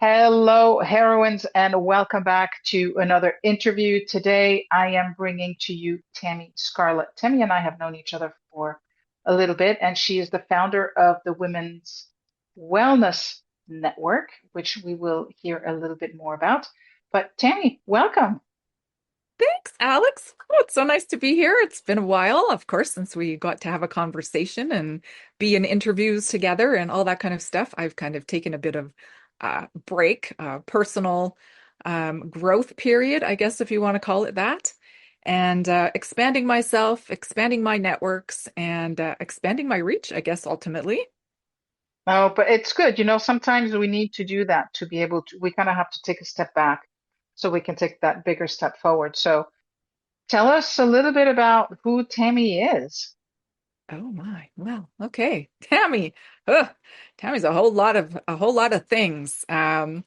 Hello, heroines, and welcome back to another interview. Today, I am bringing to you Tammy Scarlett. Tammy and I have known each other for a little bit, and she is the founder of the Women's Wellness Network, which we will hear a little bit more about. But Tammy, welcome. Thanks, Alex. Oh, it's so nice to be here. It's been a while, of course, since we got to have a conversation and be in interviews together and all that kind of stuff. I've kind of taken a bit of break, personal growth period, I guess, if you want to call it that, and expanding myself, expanding my networks, and expanding my reach, I guess, ultimately. Oh, but it's good. Sometimes we need to do that to be able to, we kind of have to take a step back so we can take that bigger step forward. So, tell us a little bit about who Tammy is. Oh my. Well, okay. Tammy. Ugh, Tammy's a whole lot of things. I'm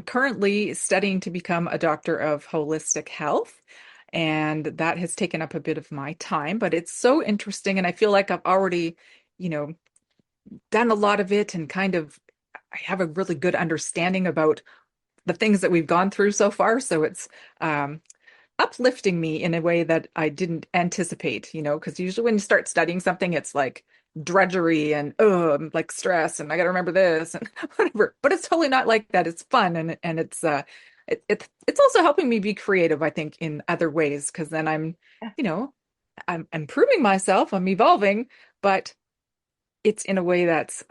currently studying to become a doctor of holistic health, and that has taken up a bit of my time, but it's so interesting, and I feel like I've already, you know, done a lot of it and kind of I have a really good understanding about the things that we've gone through so far. So it's uplifting me in a way that I didn't anticipate, because usually when you start studying something, it's like drudgery and like stress and I got to remember this and whatever. But it's totally not like that. It's fun and it's also helping me be creative, I think, in other ways because then you know, I'm improving myself, I'm evolving, but it's in a way that's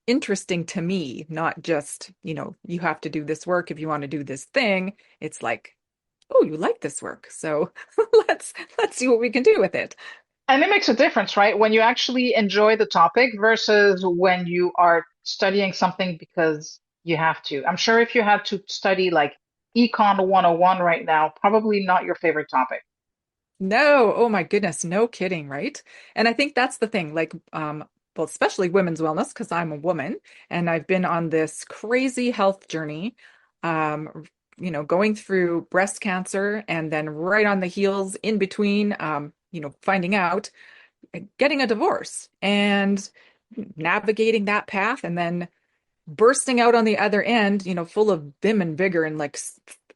interesting to me, not just, you have to do this work if you want to do this thing. It's like, oh, you like this work, so let's see what we can do with it. And it makes a difference, right? When you actually enjoy the topic versus when you are studying something because you have to. I'm sure if you had to study like Econ 101 right now, probably not your favorite topic. No, oh my goodness, no kidding, right? And I think that's the thing, like, well, especially women's wellness, because I'm a woman and I've been on this crazy health journey, um, going through breast cancer and then right on the heels in between, finding out, getting a divorce and navigating that path and then bursting out on the other end, full of vim and vigor and like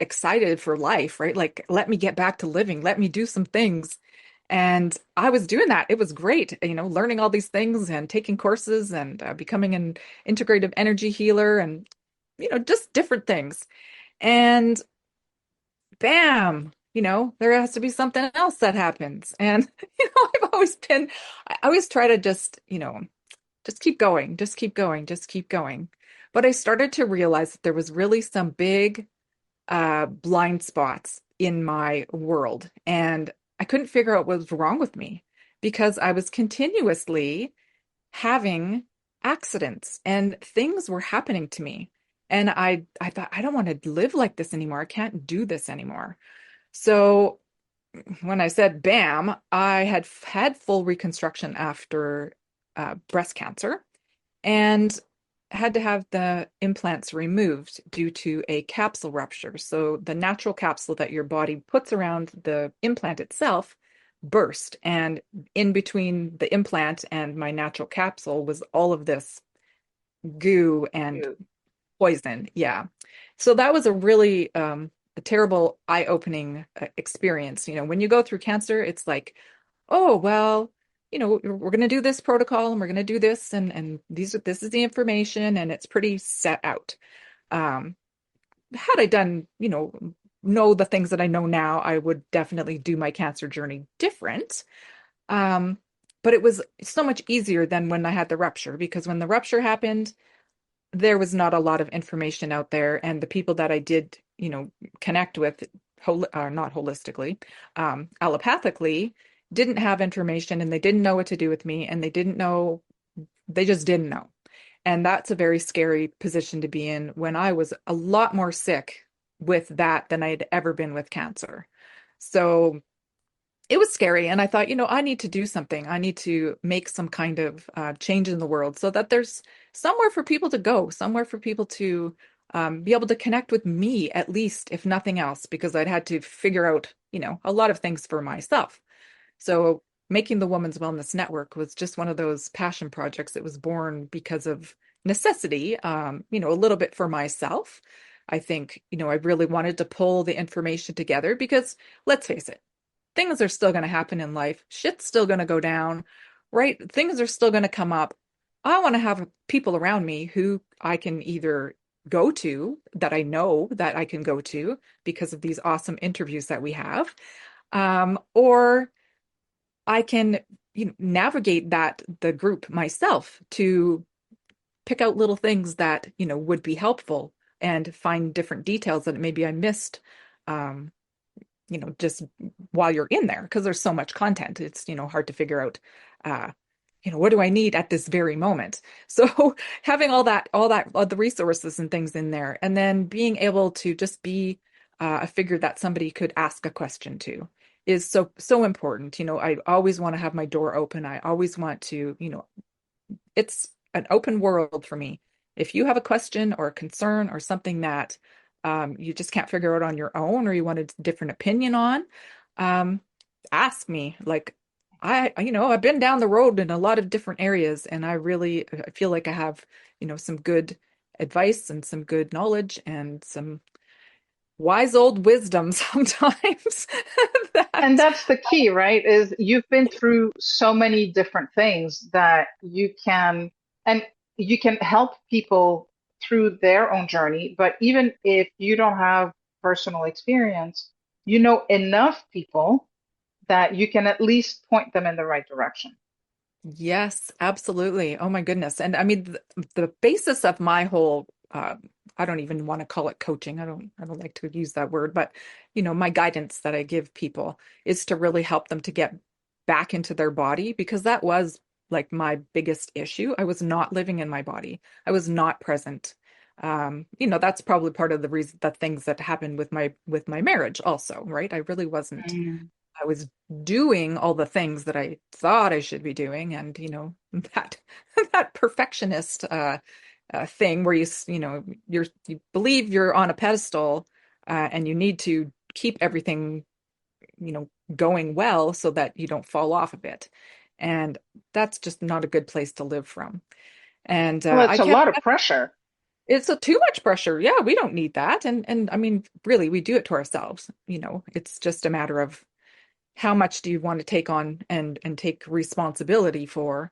excited for life, right? Like, let me get back to living, let me do some things. And I was doing that. It was great, learning all these things and taking courses and becoming an integrative energy healer and, just different things. And bam, there has to be something else that happens. And, I've always been, I always try to just keep going, just keep going, just keep going. But I started to realize that there was really some big blind spots in my world. And I couldn't figure out what was wrong with me because I was continuously having accidents and things were happening to me. And I thought, I don't want to live like this anymore. I can't do this anymore. So when I said bam, I had full reconstruction after breast cancer and had to have the implants removed due to a capsule rupture. So the natural capsule that your body puts around the implant itself burst. And in between the implant and my natural capsule was all of this goo and Ew. poison. Yeah. So that was a really a terrible eye-opening experience. When you go through cancer, it's like, oh, well, we're going to do this protocol and we're going to do this and this is the information and it's pretty set out. Um, had I done, know the things that I know now, I would definitely do my cancer journey different. Um, but it was so much easier than when I had the rupture because when the rupture happened, there was not a lot of information out there, and the people that I did, connect with, not holistically, allopathically, didn't have information, and they didn't know what to do with me, and they didn't know, they just didn't know. And that's a very scary position to be in when I was a lot more sick with that than I'd ever been with cancer. So it was scary. And I thought, I need to do something. I need to make some kind of change in the world so that there's somewhere for people to go, somewhere for people to be able to connect with me, at least, if nothing else, because I'd had to figure out, a lot of things for myself. So making the Women's Wellness Network was just one of those passion projects. It was born because of, necessity, a little bit for myself. I think, I really wanted to pull the information together because let's face it, things are still going to happen in life. Shit's still going to go down, right? Things are still going to come up. I want to have people around me who I can either go to, that I know that I can go to because of these awesome interviews that we have, or I can, navigate the group myself to pick out little things that, would be helpful and find different details that maybe I missed, um, just while you're in there, because there's so much content. It's, hard to figure out, uh, what do I need at this very moment? So having all the resources and things in there, and then being able to just be a figure that somebody could ask a question to is so important. I always want to have my door open. I always want to, it's an open world for me. If you have a question or a concern or something that you just can't figure out on your own, or you want a different opinion on, um, ask me. Like I've been down the road in a lot of different areas, and I feel like I have, some good advice and some good knowledge and some wise old wisdom sometimes And that that's the key, right? Is you've been through so many different things that and you can help people through their own journey. But even if you don't have personal experience, you know enough people that you can at least point them in the right direction. Yes, absolutely. Oh my goodness. And I mean the basis of my whole I don't even want to call it coaching. I don't like to use that word, but my guidance that I give people is to really help them to get back into their body, because that was like my biggest issue. I was not living in my body. I was not present. That's probably part of the reason, the things that happened with my marriage also, right? I really wasn't. Mm. I was doing all the things that I thought I should be doing, and that that perfectionist thing where you believe you're on a pedestal, and you need to keep everything you know going well so that you don't fall off a bit, and that's just not a good place to live from. And Well, I it's a kept lot of pressure. it's a too much pressure. Yeah, we don't need that, and I mean, really, we do it to ourselves. It's just a matter of how much do you want to take on and take responsibility for.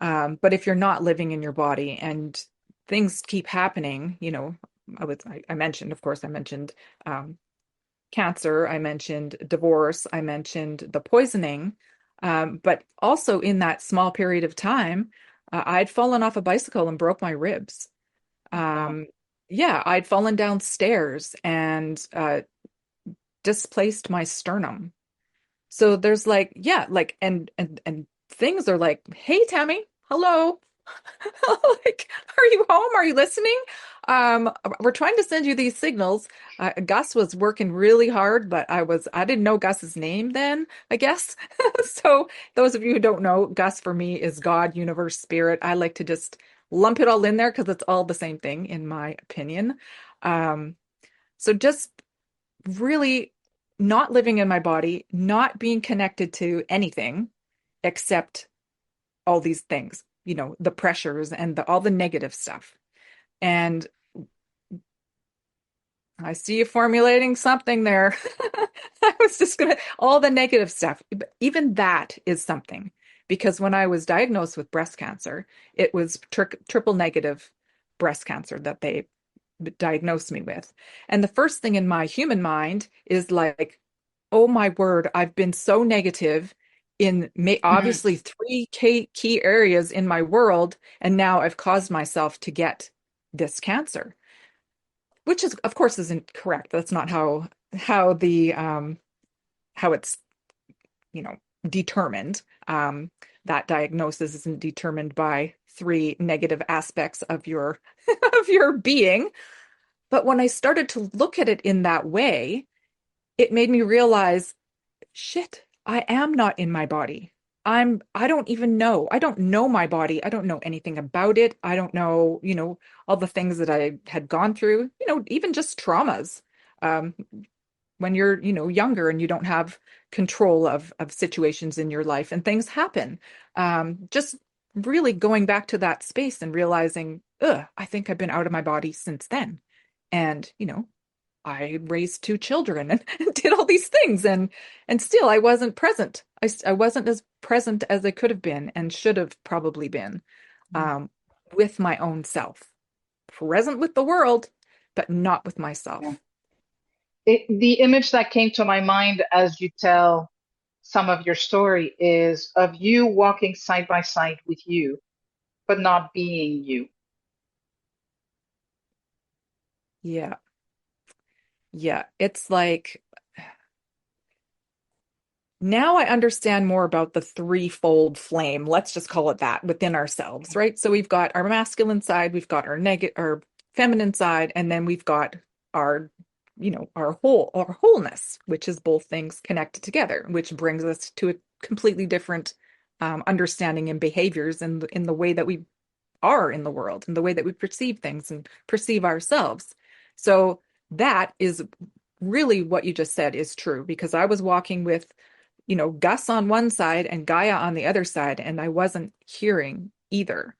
But if you're not living in your body and things keep happening, I mentioned, of course, I mentioned um, cancer, I mentioned divorce, I mentioned the poisoning, but also in that small period of time, I'd fallen off a bicycle and broke my ribs. Oh. um, yeah, I'd fallen downstairs and displaced my sternum. So there's like, yeah, like, and things are like, hey, Tammy, hello. Like, are you home? Are you listening? We're trying to send you these signals. Gus was working really hard, but I didn't know Gus's name then, I guess. So those of you who don't know, Gus for me is God, universe, spirit. I like to just lump it all in there because it's all the same thing, in my opinion. Um, so just really not living in my body, not being connected to anything except all these things, the pressures and all the negative stuff. And I see you formulating something there. I was just all the negative stuff. Even that is something, because when I was diagnosed with breast cancer, it was triple negative breast cancer that they diagnosed me with. And the first thing in my human mind is like, oh my word, I've been so negative in Mhm. obviously three key areas in my world, and now I've caused myself to get this cancer, which is, of course, isn't correct. That's not how the how it's you know determined. That diagnosis isn't determined by three negative aspects of your of your being. But when I started to look at it in that way, it made me realize, shit, I am not in my body. I don't even know. I don't know my body. I don't know anything about it. I don't know, all the things that I had gone through, even just traumas. Um, when you're, younger and you don't have control of situations in your life and things happen. Just really going back to that space and realizing, ugh, I think I've been out of my body since then. And, I raised two children and, and did all these things and still I wasn't present. I wasn't as present as I could have been and should have probably been Mm. um, with my own self. Present with the world, but not with Yeah. myself. The image that came to my mind as you tell some of your story is of you walking side by side with you, but not being you. Yeah. Yeah. It's like now I understand more about the threefold flame, let's just call it that, within ourselves, right? So we've got our masculine side, we've got our negative, our feminine side, and then we've got our, our wholeness, which is both things connected together, which brings us to a completely different understanding and behaviors in the way that we are in the world and the way that we perceive things and perceive ourselves. So that is really what you just said is true because I was walking with, Gus on one side and Gaia on the other side, and I wasn't hearing either.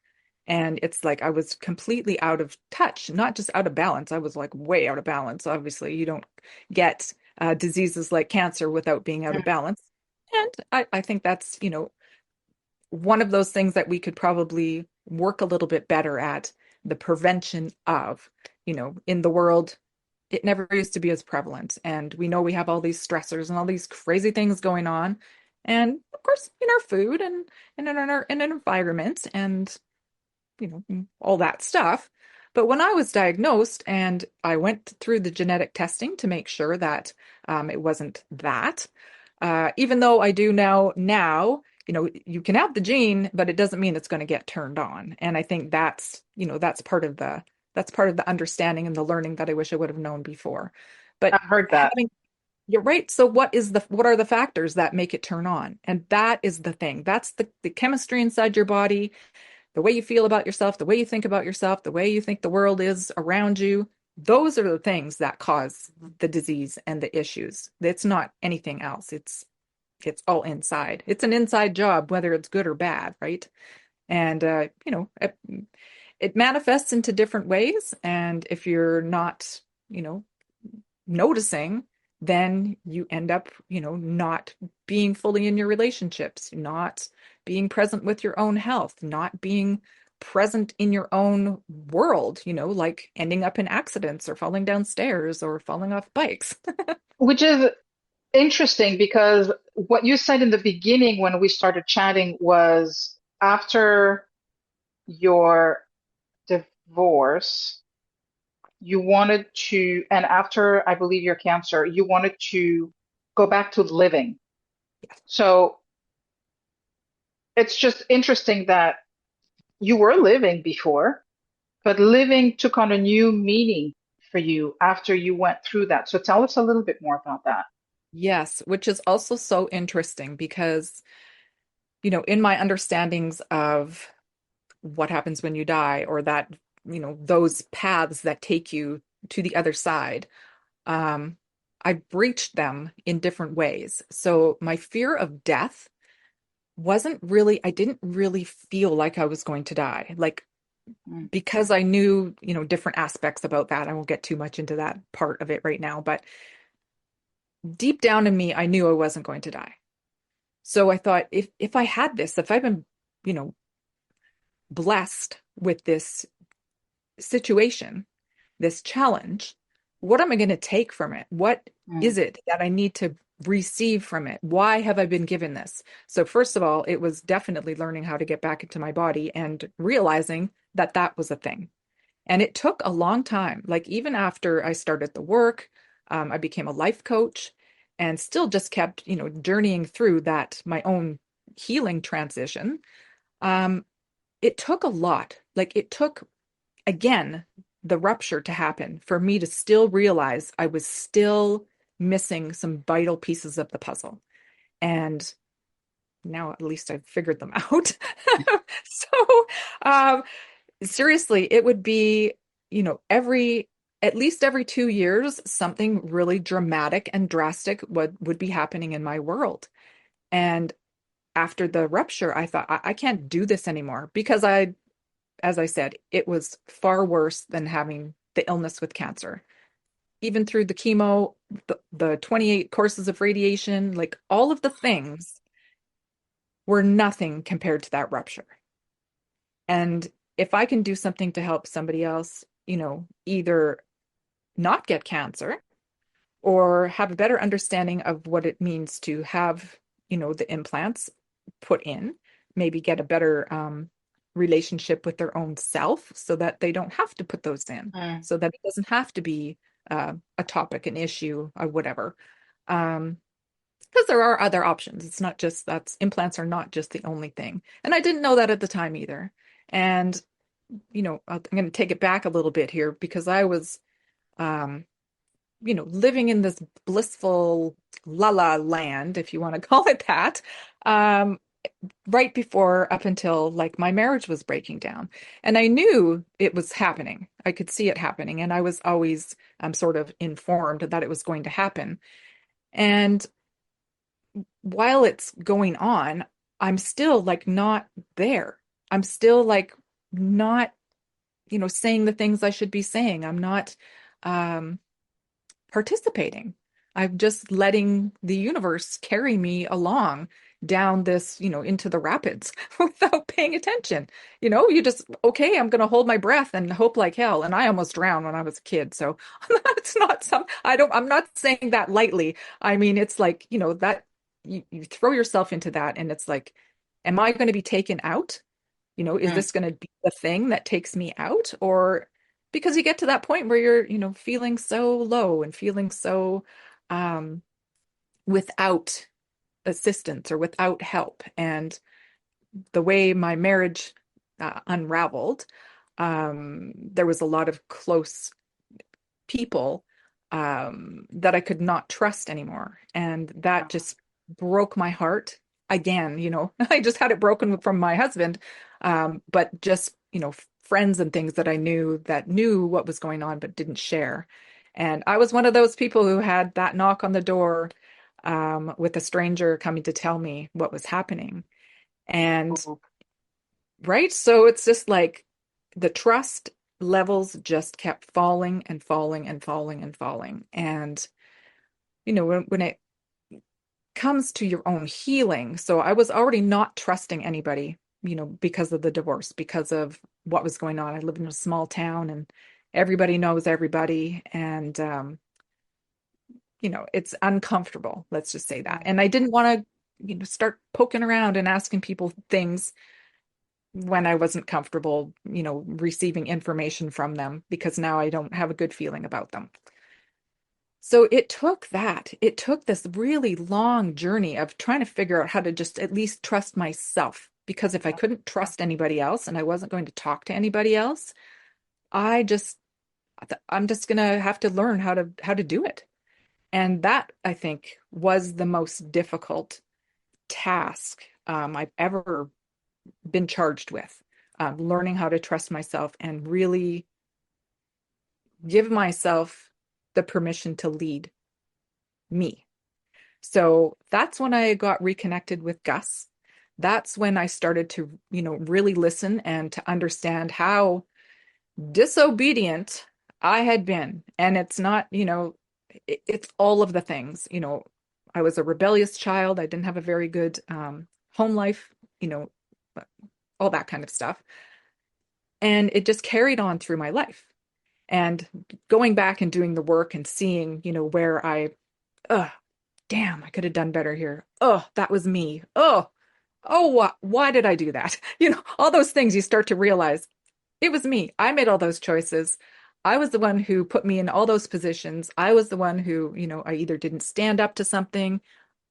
And it's like I was completely out of touch, not just out of balance. I was like way out of balance. Obviously, you don't get diseases like cancer without being out of balance. And I think that's, one of those things that we could probably work a little bit better at the prevention of, in the world, it never used to be as prevalent. And we know we have all these stressors and all these crazy things going on. And of course, in our food and in our environment and all that stuff. But when I was diagnosed and I went through the genetic testing to make sure that it wasn't that, even though I do now, you can have the gene, but it doesn't mean it's going to get turned on. And I think that's part of the understanding and the learning that I wish I would have known before. But I've heard that. having you're right. So what are the factors that make it turn on? And that is the thing. That's the chemistry inside your body, the way you feel about yourself, the way you think about yourself, the way you think the world is around you. Those are the things that cause the disease and the issues. It's not anything else. It's all inside. It's an inside job, whether it's good or bad, right? And it manifests into different ways. And if you're not, you know, noticing, then you end up, not being fully in your relationships, not being present with your own health, not being present in your own world, like ending up in accidents or falling down stairs or falling off bikes. Which is interesting because what you said in the beginning when we started chatting was after your divorce, you wanted to, and after I believe your cancer, you wanted to go back to living. So it's just interesting that you were living before, but living took on a new meaning for you after you went through that. So tell us a little bit more about that. Yes, which is also so interesting because, in my understandings of what happens when you die or that, those paths that take you to the other side, um, I breached them in different ways. So my fear of death I didn't really feel like I was going to die. Like, Mm. because I knew, different aspects about that. I won't get too much into that part of it right now, but deep down in me, I knew I wasn't going to die. So I thought if I had this, if I've been, you know, blessed with this situation, this challenge, what am I going to take from it? What Mm. is it that I need to receive from it? Why have I been given this? So, first of all, it was definitely learning how to get back into my body and realizing that that was a thing. And it took a long time. Like, even after I started the work, I became a life coach and still just kept, journeying through that, my own healing transition. Um, it took a lot. Like, it took again, the rupture to happen for me to still realize I was still missing some vital pieces of the puzzle. And now at least I've figured them out. So, um, seriously, it would be, at least every 2 years, something really dramatic and drastic would be happening in my world. And after the rupture, I thought, I can't do this anymore because as I said, it was far worse than having the illness with cancer. Even through the chemo, the 28 courses of radiation, like all of the things were nothing compared to that rupture. And if I can do something to help somebody else, either not get cancer or have a better understanding of what it means to have, the implants put in, maybe get a better relationship with their own self so that they don't have to put those in, Mm, so that it doesn't have to be a topic, an issue, or whatever. Um, because there are other options. It's not just that's implants are not just the only thing. And I didn't know that at the time either. And, I'm going to take it back a little bit here because I was, um, living in this blissful la la land, if you want to call it that, um, right before up until like my marriage was breaking down. And I knew it was happening. I could see it happening. And I was always sort of informed that it was going to happen. And while it's going on, I'm still like not there. I'm still like not, saying the things I should be saying. I'm not um, participating. I'm just letting the universe carry me along down this, into the rapids without paying attention. You just, okay, I'm going to hold my breath and hope like hell. And I almost drowned when I was a kid. So it's not I'm not saying that lightly. I mean, it's like, that you throw yourself into that and it's like, am I going to be taken out? Is mm, this going to be the thing that takes me out? Or because you get to that point where you're, feeling so low and feeling so um, without assistance or without help. And the way my marriage unraveled, there was a lot of close people that I could not trust anymore. And that uh, just broke my heart again. I just had it broken from my husband, but just, friends and things that I knew that knew what was going on but didn't share. And I was one of those people who had that knock on the door with a stranger coming to tell me what was happening. And oh, right. So it's just like the trust levels just kept falling and falling and falling and falling. And, when it comes to your own healing, so I was already not trusting anybody, because of the divorce, because of what was going on. I live in a small town and everybody knows everybody. And, it's uncomfortable. Let's just say that. mm, And I didn't want to, start poking around and asking people things when I wasn't comfortable, receiving information from them because now I don't have a good feeling about them. So it took that. It took this really long journey of trying to figure out how to just at least trust myself. Because if I couldn't trust anybody else and I wasn't going to talk to anybody else, I just I'm just gonna have to learn how to do it. And that I think was the most difficult task I've ever been charged with, learning how to trust myself and really give myself the permission to lead me. So that's when I got reconnected with Gus. That's when I started to, really listen and to understand how disobedient I had been. And it's not, it's all of the things. I was a rebellious child. I didn't have a very good home life, you know, all that kind of stuff. And it just carried on through my life. And going back and doing the work and seeing, where oh, damn, I could have done better here. Oh, that was me. Why did I do that? All those things you start to realize it was me. I made all those choices. I was the one who put me in all those positions. I was the one who, I either didn't stand up to something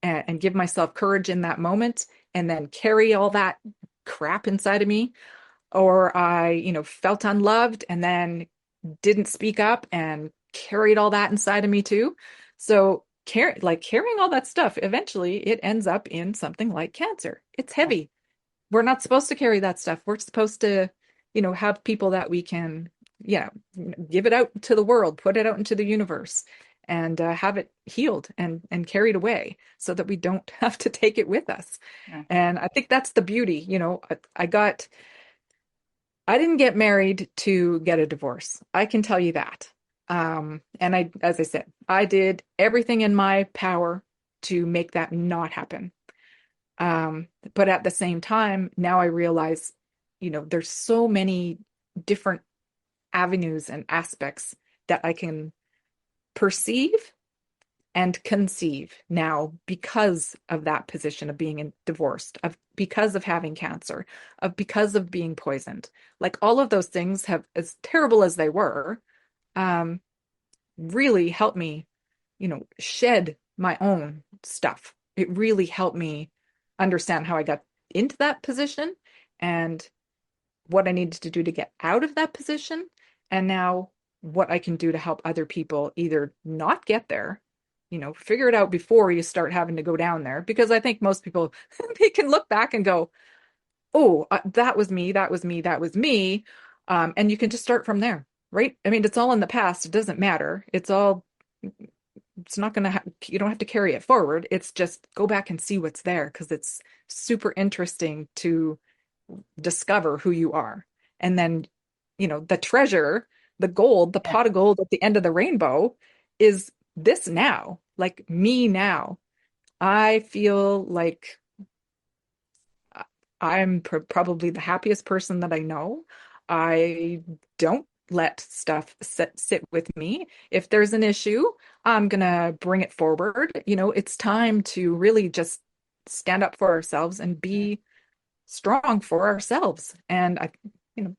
and give myself courage in that moment and then carry all that crap inside of me, or I, felt unloved and then didn't speak up and carried all that inside of me too. So carrying all that stuff, eventually it ends up in something like cancer. It's mm, heavy. We're not supposed to carry that stuff. We're supposed to, have people that we can, yeah, give it out to the world, put it out into the universe, and have it healed and carried away so that we don't have to take it with us. mm, And I think that's the beauty. I got I didn't get married to get a divorce. I can tell you that. And as I said, I did everything in my power to make that not happen. But at the same time, now I realize, there's so many different avenues and aspects that I can perceive and conceive now because of that position of being divorced, of because of having cancer, of because of being poisoned. Like all of those things have, as terrible as they were, um, really helped me, shed my own stuff. It really helped me understand how I got into that position and what I needed to do to get out of that position. And now what I can do to help other people either not get there, figure it out before you start having to go down there. Because I think most people, they can look back and go, oh, that was me, that was me, that was me. And you can just start from there, right? I mean, it's all in the past. It doesn't matter. It's not going to, you don't have to carry it forward. It's just go back and see what's there because it's super interesting to discover who you are. And then, the treasure, the gold, the Yeah. pot of gold at the end of the rainbow is this now, like me now. I feel like I'm probably the happiest person that I know. I don't let stuff sit with me. If there's an issue, I'm gonna bring it forward. It's time to really just stand up for ourselves and Mm. be strong for ourselves. And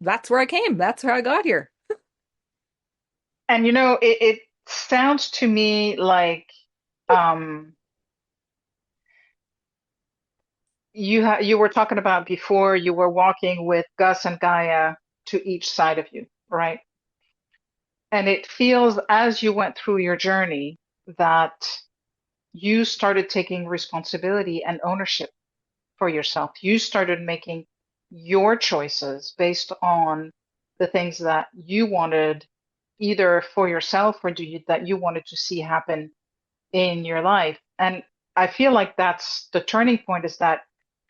that's where I came. That's how I got here. And it sounds to me like um, you were talking about before you were walking with Gus and Gaia to each side of you, right? And it feels as you went through your journey that you started taking responsibility and ownership for yourself. You started making your choices based on the things that you wanted either for yourself or that you wanted to see happen in your life. And I feel like that's the turning point is that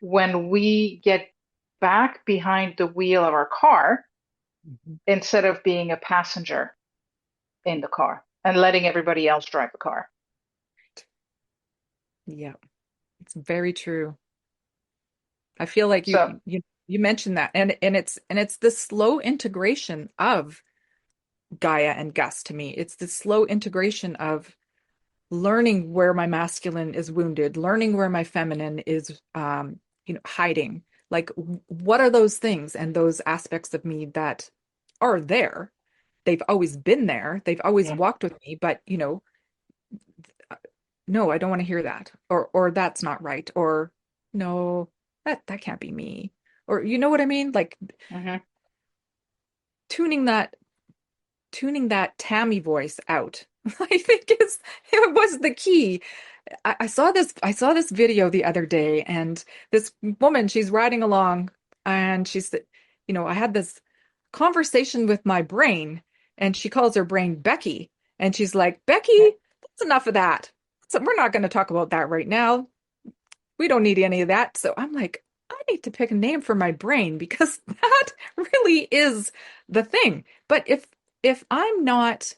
when we get back behind the wheel of our car Mhm. instead of being a passenger in the car and letting everybody else drive the car. Yeah, it's very true. I feel like you So, you mentioned that, and it's the slow integration of Gaia and Gus to me. It's the slow integration of learning where my masculine is wounded, learning where my feminine is, hiding. Like, what are those things and those aspects of me that are there? They've always been there. They've always yeah. walked with me, but no, I don't want to hear that, or that's not right, or no, that can't be me, or you know what I mean? Like Hmm. tuning that tuning that Tammy voice out. I think it was the key. I saw this video the other day, and this woman, she's riding along, and she said, I had this conversation with my brain, and she calls her brain Becky, and she's like, Becky, that's enough of that. So we're not going to talk about that right now. We don't need any of that. So I'm like, I need to pick a name for my brain because that really is the thing. But if I'm not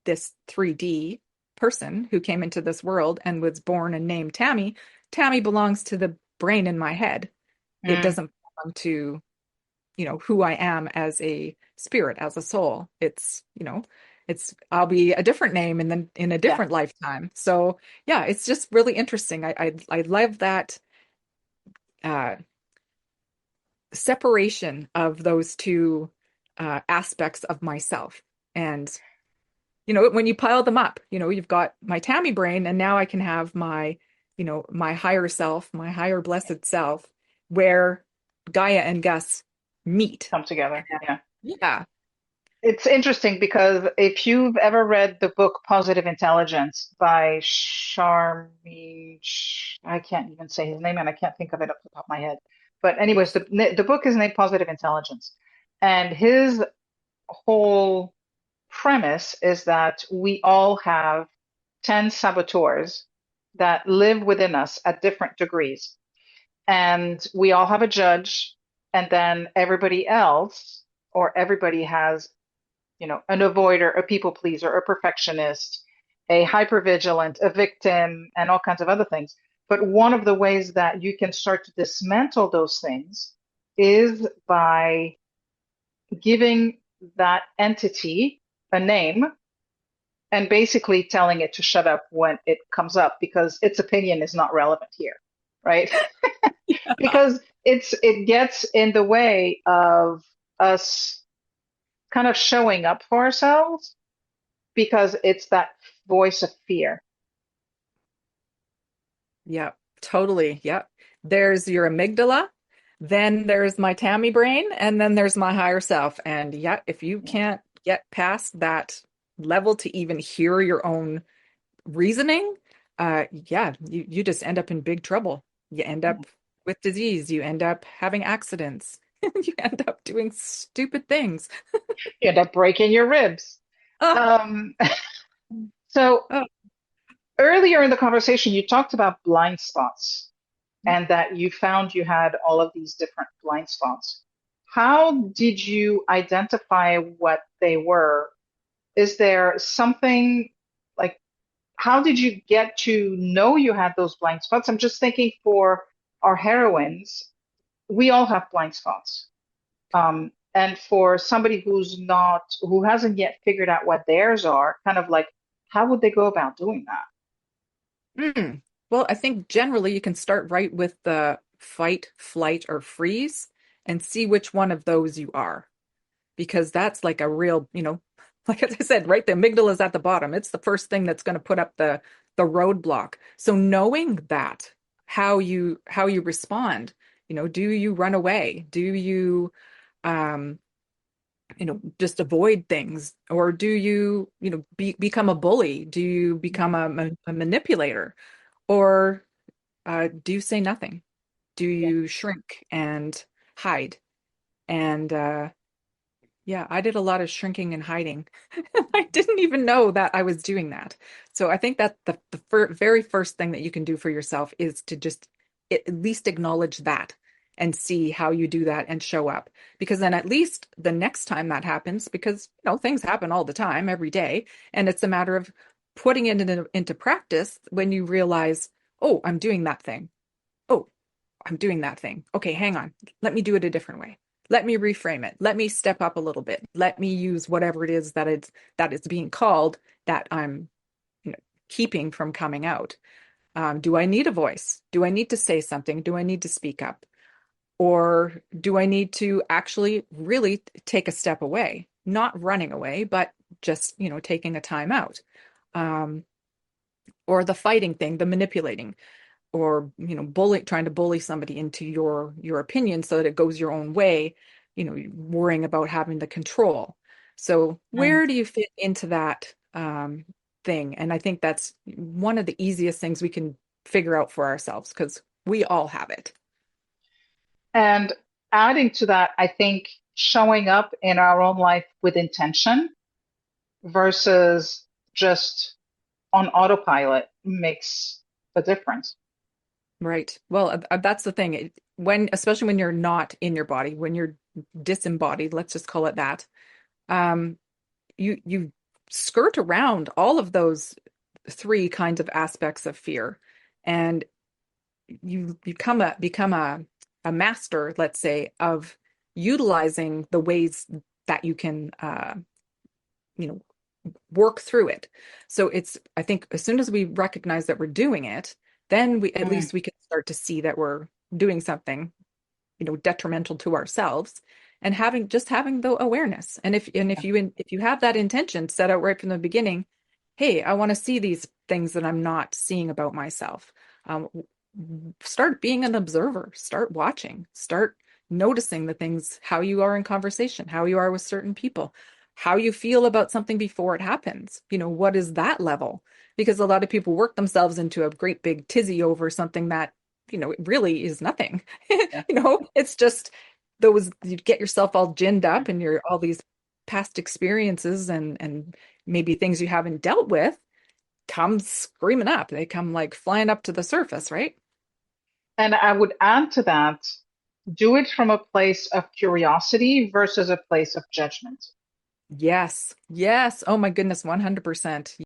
this 3D person who came into this world and was born and named Tammy, Tammy belongs to the brain in my head. It Mm, doesn't belong to, who I am as a spirit, as a soul. I'll be a different name and then in a yeah. different lifetime. So yeah, it's just really interesting. I love that uh separation of those two aspects of myself. And when you pile them up, you've got my Tammy brain, and now I can have my higher self, my higher blessed self, where Gaia and Gus meet. Come together. Yeah. Yeah. It's interesting because if you've ever read the book Positive Intelligence by I can't even say his name and I can't think of it off the top of my head. But anyways, the book is named Positive Intelligence. And his whole premise is that we all have 10 saboteurs that live within us at different degrees. And we all have a judge and then everybody else or everybody has, an avoider, a people pleaser, a perfectionist, a hypervigilant, a victim, and all kinds of other things. But one of the ways that you can start to dismantle those things is by giving that entity a name and basically telling it to shut up when it comes up because its opinion is not relevant here, right? Because it gets in the way of us kind of showing up for ourselves because it's that voice of fear. Yep, totally. Yep. There's your amygdala, then there's my Tammy brain, and then there's my higher self. And yeah, if you Yeah. can't get past that level to even hear your own reasoning, yeah, you just end up in big trouble. You end up with disease, you end up having accidents, you end up doing stupid things. You end up breaking your ribs. Oh, Um, so oh. earlier in the conversation, you talked about blind spots and that you found you had all of these different blind spots. How did you identify what they were? Is there something like, how did you get to know you had those blind spots? I'm just thinking for our heroines, we all have blind spots. And for somebody who hasn't yet figured out what theirs are, kind of like, how would they go about doing that? Hmm. Well, I think generally you can start right with the fight, flight, or freeze and see which one of those you are. Because that's like a real, like as I said, right, the amygdala is at the bottom. It's the first thing that's going to put up the roadblock. So knowing that, how you respond, do you run away? Do you um just avoid things, or do you become a bully? Do you become Mm, a manipulator, or do you say nothing? Do yeah. you shrink and hide? And yeah, I did a lot of shrinking and hiding. I didn't even know that I was doing that. So I think that the very first thing that you can do for yourself is to just at least acknowledge that and see how you do that and show up. Because then at least the next time that happens, because things happen all the time, every day, and it's a matter of putting it into practice when you realize, oh, I'm doing that thing. Oh, I'm doing that thing. Okay, hang on. Let me do it a different way. Let me reframe it. Let me step up a little bit. Let me use whatever it is that it's being called that I'm you know, keeping from coming out. Do I need a voice? Do I need to say something? Do I need to speak up? Or do I need to actually really take a step away? Not running away, but just, taking a time out. Um, or the fighting thing, the manipulating or trying to bully somebody into your opinion so that it goes your own way, worrying about having the control. So Mm. where do you fit into that thing? And I think that's one of the easiest things we can figure out for ourselves because we all have it. And adding to that, I think showing up in our own life with intention versus just on autopilot makes a difference. Right. Well, that's the thing. Especially when you're not in your body, when you're disembodied, let's just call it that. Um, you skirt around all of those three kinds of aspects of fear, and you become a master, let's say, of utilizing the ways that you can you know work through it. So it's, I think, as soon as we recognize that we're doing it, then we at Mm. least we can start to see that we're doing something detrimental to ourselves, and having the awareness. And if you have that intention set out right from the beginning, hey, I want to see these things that I'm not seeing about myself. um, Start being an observer, start watching, start noticing the things, how you are in conversation, how you are with certain people, how you feel about something before it happens. What is that level? Because a lot of people work themselves into a great big tizzy over something that it really is nothing. Yeah. It's just those, you get yourself all ginned up and you're all these past experiences and maybe things you haven't dealt with come screaming up. They come like flying up to the surface, right? And I would add to that. do it from a place of curiosity versus a place of judgment. Yes. Yes. Oh my goodness, 100%.